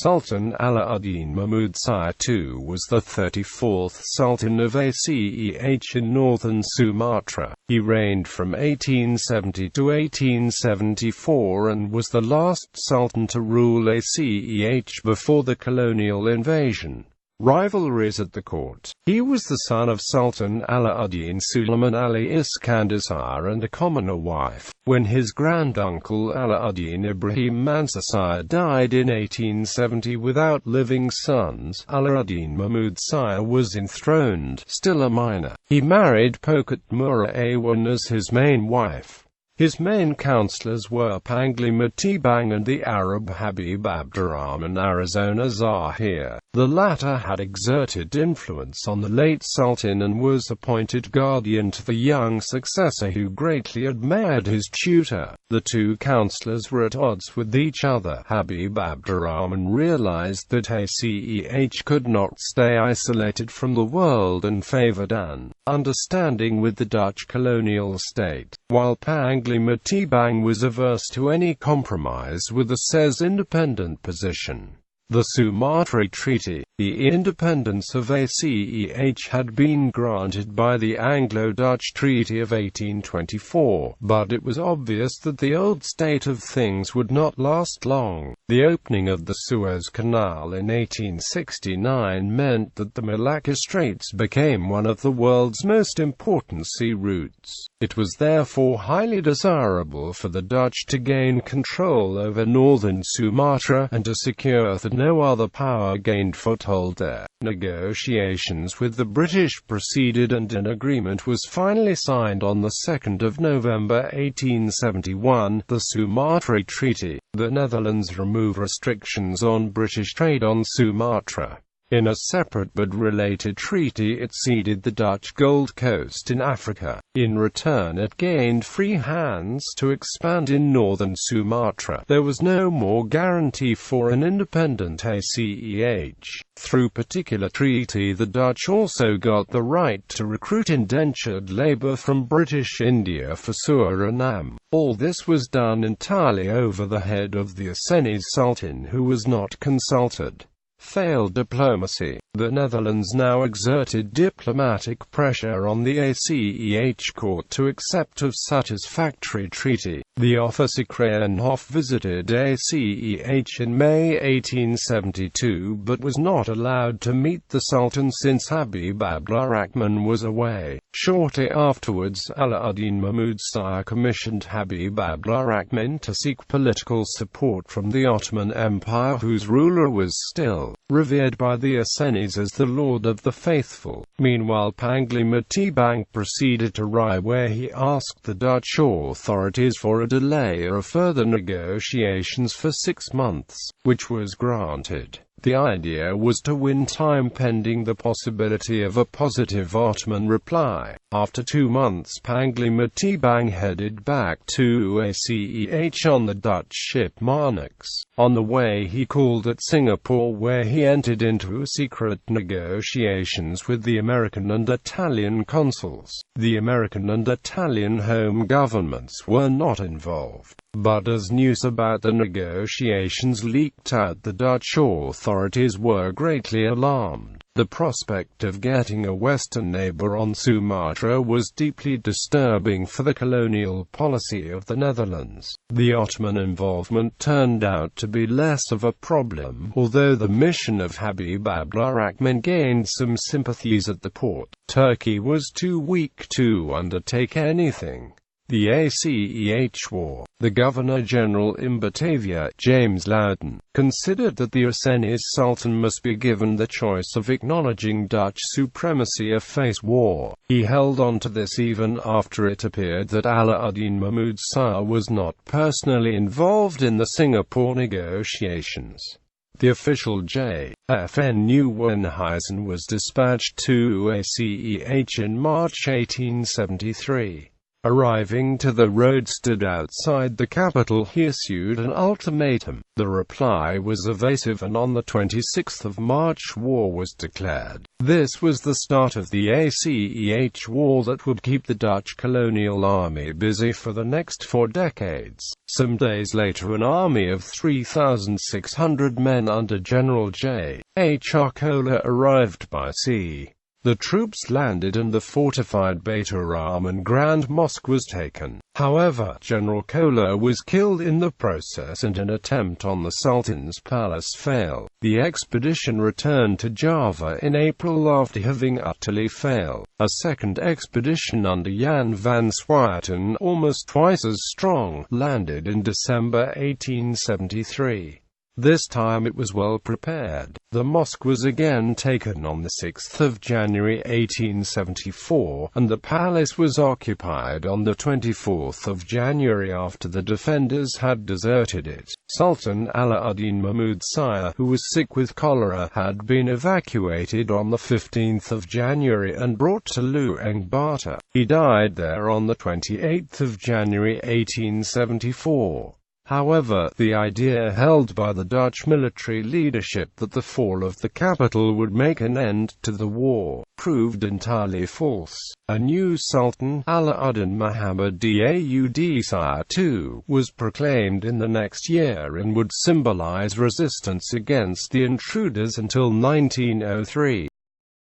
Sultan Alauddin Mahmud Syah II was the 34th Sultan of Aceh in northern Sumatra. He reigned from 1870 to 1874 and was the last Sultan to rule Aceh before the colonial invasion. Rivalries at the court. He was the son of Sultan Alauddin Sulaiman Ali Iskandar Syah and a commoner wife. When his granduncle Alauddin Ibrahim Mansur Syah died in 1870 without living sons, Alauddin Mahmud Syah was enthroned. Still a minor, he married Pokat Mura Awan as his main wife. His main counselors were Panglima Tebang and the Arab Habib Abdurrahman Arizona Zahir. The latter had exerted influence on the late Sultan and was appointed guardian to the young successor who greatly admired his tutor. The two counselors were at odds with each other. Habib Abdurrahman realized that Aceh could not stay isolated from the world and favored an understanding with the Dutch colonial state, while Panglima Tebang was averse to any compromise with Aceh's independent position. The Sumatra Treaty. The independence of Aceh had been granted by the Anglo-Dutch Treaty of 1824, but it was obvious that the old state of things would not last long. The opening of the Suez Canal in 1869 meant that the Malacca Straits became one of the world's most important sea routes. It was therefore highly desirable for the Dutch to gain control over northern Sumatra and to secure that no other power gained foothold there. Negotiations with the British proceeded and an agreement was finally signed on 2 November 1871, the Sumatra Treaty. The Netherlands removed restrictions on British trade on Sumatra. In a separate but related treaty it ceded the Dutch Gold Coast in Africa. In return it gained free hands to expand in northern Sumatra. There was no more guarantee for an independent Aceh. Through particular treaty the Dutch also got the right to recruit indentured labour from British India for Suriname. All this was done entirely over the head of the Aceh Sultan, who was not consulted. Failed diplomacy. The Netherlands now exerted diplomatic pressure on the Aceh court to accept a satisfactory treaty. The Officer-Krenhof visited Aceh in May 1872 but was not allowed to meet the Sultan since Habib Abdurrahman was away. Shortly afterwards, Alauddin Mahmud Syah commissioned Habib Abdurrahman to seek political support from the Ottoman Empire, whose ruler was still revered by the Aceh as the Lord of the Faithful. Meanwhile, Panglima Tebang proceeded to Rai, where he asked the Dutch authorities for a delay of further negotiations for 6 months, which was granted. The idea was to win time pending the possibility of a positive Ottoman reply. After 2 months, Panglima Tebang headed back to Aceh on the Dutch ship Marnix. On the way he called at Singapore, where he entered into secret negotiations with the American and Italian consuls. The American and Italian home governments were not involved. But as news about the negotiations leaked out, the Dutch authorities were greatly alarmed. The prospect of getting a Western neighbor on Sumatra was deeply disturbing for the colonial policy of the Netherlands. The Ottoman involvement turned out to be less of a problem, although the mission of Habib Abdurrahman gained some sympathies at the port. Turkey was too weak to undertake anything. The Aceh War. The Governor-General in Batavia, James Alauddin, considered that the Aceh Sultan must be given the choice of acknowledging Dutch supremacy or face war. He held on to this even after it appeared that Alauddin Mahmud Syah was not personally involved in the Singapore negotiations. The official J.F.N. Nieuwenhuizen was dispatched to Aceh in March 1873. Arriving to the roadstead outside the capital, he issued an ultimatum. The reply was evasive, and on the 26th of March war was declared. This was the start of the Aceh war that would keep the Dutch colonial army busy for the next 4 decades. Some days later, an army of 3,600 men under General J. H. Arcola arrived by sea. The troops landed and the fortified Beit Haram and Grand Mosque was taken. However, General Kola was killed in the process and an attempt on the Sultan's palace failed. The expedition returned to Java in April after having utterly failed. A second expedition under Jan van Swieten, almost twice as strong, landed in December 1873. This time it was well prepared. The mosque was again taken on the 6th of January 1874, and the palace was occupied on the 24th of January after the defenders had deserted it. Sultan Alauddin Mahmud Syah, who was sick with cholera, had been evacuated on the 15th of January and brought to Uluwembata. He died there on the 28th of January 1874. However, the idea held by the Dutch military leadership that the fall of the capital would make an end to the war proved entirely false. A new Sultan, Alauddin Mahmud Syah II, was proclaimed in the next year and would symbolize resistance against the intruders until 1903.